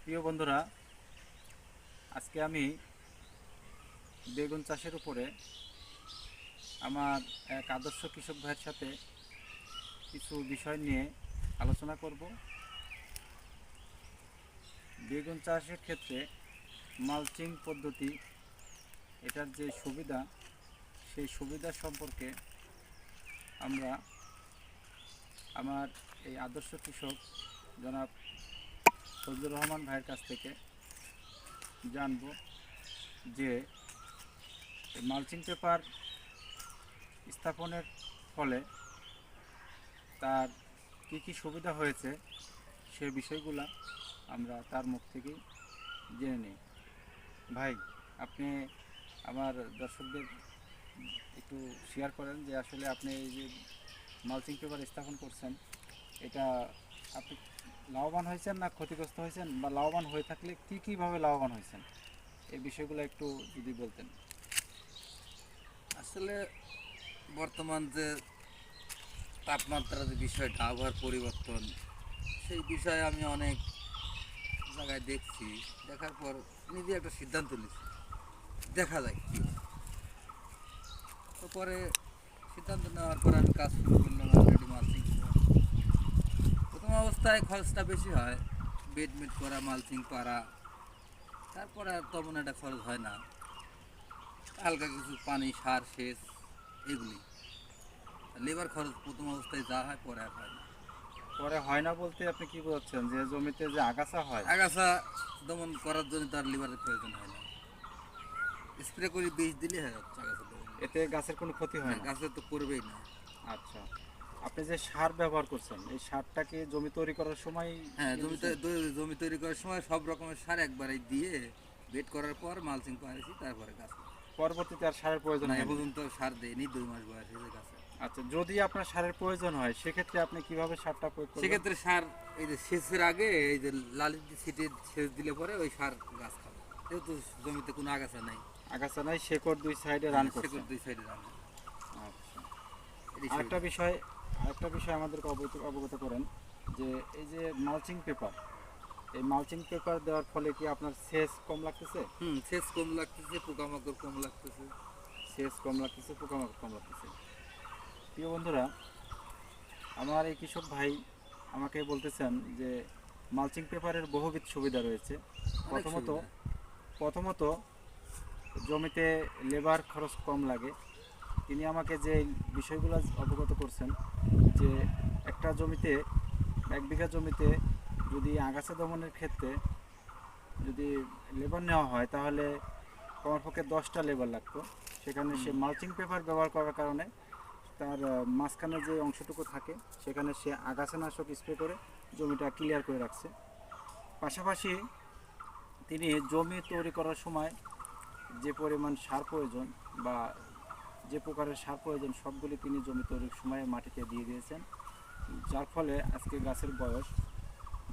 প্রিয় বন্ধুরা, আজকে আমি বেগুন চাষের উপরে আমার এক আদর্শ কৃষক ভাইয়ের সাথে কিছু বিষয় নিয়ে আলোচনা করব। বেগুন চাষের ক্ষেত্রে মালচিং পদ্ধতি, এটার যে সুবিধা, সেই সুবিধা সম্পর্কে আমরা আমার এই আদর্শ কৃষক জনাব ফজলুর রহমান ভাইয়ের কাছ থেকে জানব যে মালচিং পেপার স্থাপনের ফলে তার কী কী সুবিধা হয়েছে সে বিষয়গুলো আমরা তার মুখ থেকেই জেনে নিই। ভাই, আপনি আমার দর্শকদের একটু শেয়ার করেন যে আসলে আপনি এই যে মালচিং পেপার স্থাপন করছেন, এটা আপনি লাভবান হয়েছেন না ক্ষতিগ্রস্ত হয়েছেন, বা লাভবান হয়ে থাকলে কী কীভাবে লাভবান হয়েছেন, এই বিষয়গুলো একটু যদি বলতেন। আসলে বর্তমান যে তাপমাত্রার যে বিষয়টা, আবহাওয়ার পরিবর্তন, সেই বিষয়ে আমি অনেক জায়গায় দেখছি। দেখার পর নিজে একটা সিদ্ধান্ত নিচ্ছি, দেখা যায় কি হয়। তো পরে সিদ্ধান্ত নেওয়ার পর আমি কাজ শুরু করলাম অলরেডি মালচিং করা। প্রথম অবস্থায় খরচটা বেশি হয়, বেড মেড করা, মালচিং পারা। তারপরে আর তেমন একটা খরচ হয় না, হালকা কিছু পানি, সার, সেচ, এগুলি। লেবার খরচ প্রথম অবস্থায় যা হয়, পরে আর হয় না। পরে হয় না বলতে আপনি কি বলছেন, যে জমিতে যে আগাছা হয়? আগাছা দমন করার জন্য তার লিভারের প্রয়োজন হয় না, স্প্রে করে বীজ দিলে হয়ে যাচ্ছে আগাছা দমন। এতে গাছের কোনো ক্ষতি না, হয় না? গাছে তো করবেই না। আচ্ছা, আপনি যে সার ব্যবহার করছেন, এই সারটা কি জমি তৈরি করার সময় হ্যাঁ, দিয়েছেন? জমি তৈরি করার সময় সব রকমের সার একবারে দিয়ে বেড করার পর মালচিং পাইছি, তারপরে গাছ পরবর্তীতে আর সারের প্রয়োজন না। এ হয়নি? পর্যন্ত সার দেয়নি, 2 মাস বয়স হয়েছে গাছে। আচ্ছা, যদি আপনার সারের প্রয়োজন হয় সেক্ষেত্রে আপনি কিভাবে সারটা প্রয়োগ করবেন? সেক্ষেত্রে সার, এই যে সেচের আগে এই যে লালি ছিটে সেচ দিলে পরে ওই সার গাছ খাবে, যেহেতু জমিতে কোনো আগাছা নাই। আগাছা নাই, শেকড় দুই সাইডে রান হ্যাঁ, করছে। শেকড় 2 সাইডে রাখবে। আচ্ছা, এটাই আরেকটা সুবিধা। বিষয় আরেকটা বিষয় আমাদেরকে অবগত করেন, যে এই যে মালচিং পেপার, এই মালচিং পেপার দেওয়ার ফলে কি আপনার সেচ কম লাগতেছে? সেচ কম লাগতেছে, পোকামাকড় কম লাগতেছে। সেচ কম লাগতেছে, পোকামাকড় কম লাগতেছে। প্রিয় বন্ধুরা, আমার এই কৃষক ভাই আমাকে বলতেছেন যে মালচিং পেপারের বহুবিধ সুবিধা রয়েছে। অনেক প্রথমত সুবিধা। প্রথমত জমিতে লেবার খরচ কম লাগে। তিনি আমাকে যে বিষয়গুলো অবগত করছেন, যে একটা জমিতে, 1 বিঘা জমিতে যদি আগাছা দমনের ক্ষেত্রে যদি লেবার নেওয়া হয়, তাহলে কমপক্ষে 10টা লেবার লাগতো। সেখানে সে মালচিং পেপার ব্যবহার করার কারণে তার মাঝখানে যে অংশটুকু থাকে সেখানে সে আগাছানাশক স্প্রে করে জমিটা ক্লিয়ার করে রাখছে। পাশাপাশি তিনি জমি তৈরি করার সময় যে পরিমাণ সার প্রয়োজন, বা যে প্রকারের সার প্রয়োজন, সবগুলি তিনি জমি তৈরির সময় মাটিতে দিয়ে দিয়েছেন, যার ফলে আজকে গাছের বয়স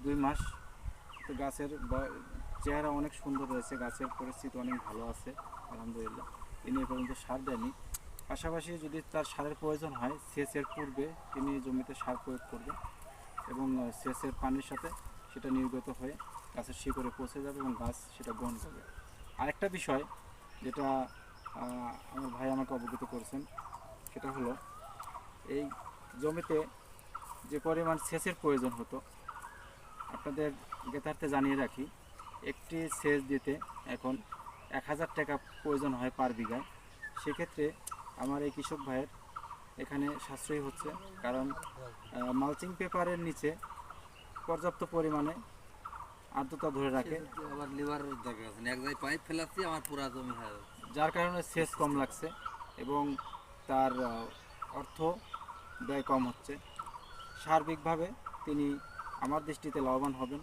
2 মাস। তো গাছের চেহারা অনেক সুন্দর রয়েছে, গাছের পরিস্থিতি অনেক ভালো আছে, আলহামদুলিল্লাহ। তিনি এ পর্যন্ত সার দেননি। পাশাপাশি যদি তার সারের প্রয়োজন হয়, সেচের পূর্বে তিনি জমিতে সার প্রয়োগ করবেন, এবং সেচের পানির সাথে সেটা নির্গত হয়ে গাছের শিকড়ে পৌঁছে যাবে এবং গাছ সেটা গ্রহণ করবে। আরেকটা বিষয় যেটা আমার ভাই আমাকে অবগত করেছেন, সেটা হলো এই জমিতে যে পরিমাণ সেচের প্রয়োজন হতো, আপনাদের জ্ঞাতার্থে জানিয়ে রাখি, একটি সেচ দিতে এখন 1000 টাকা প্রয়োজন হয় পার বিঘায়। সেক্ষেত্রে আমার এই কৃষক ভাইয়ের এখানে সাশ্রয়ী হচ্ছে, কারণ মালচিং পেপারের নিচে পর্যাপ্ত পরিমাণে আর্দ্রতা ধরে রাখে, সেক্ষেত্রে আবার লিভারের দরকার আছে না, এক জায়গায় পাইপ ফেলাচ্ছি, আমার পুরা জমি হয়ে যাচ্ছে। যার কারণে সেচ কম লাগছে এবং তার অর্থ ব্যয় কম হচ্ছে। সার্বিকভাবে তিনি আমার দৃষ্টিতে লাভবান হবেন।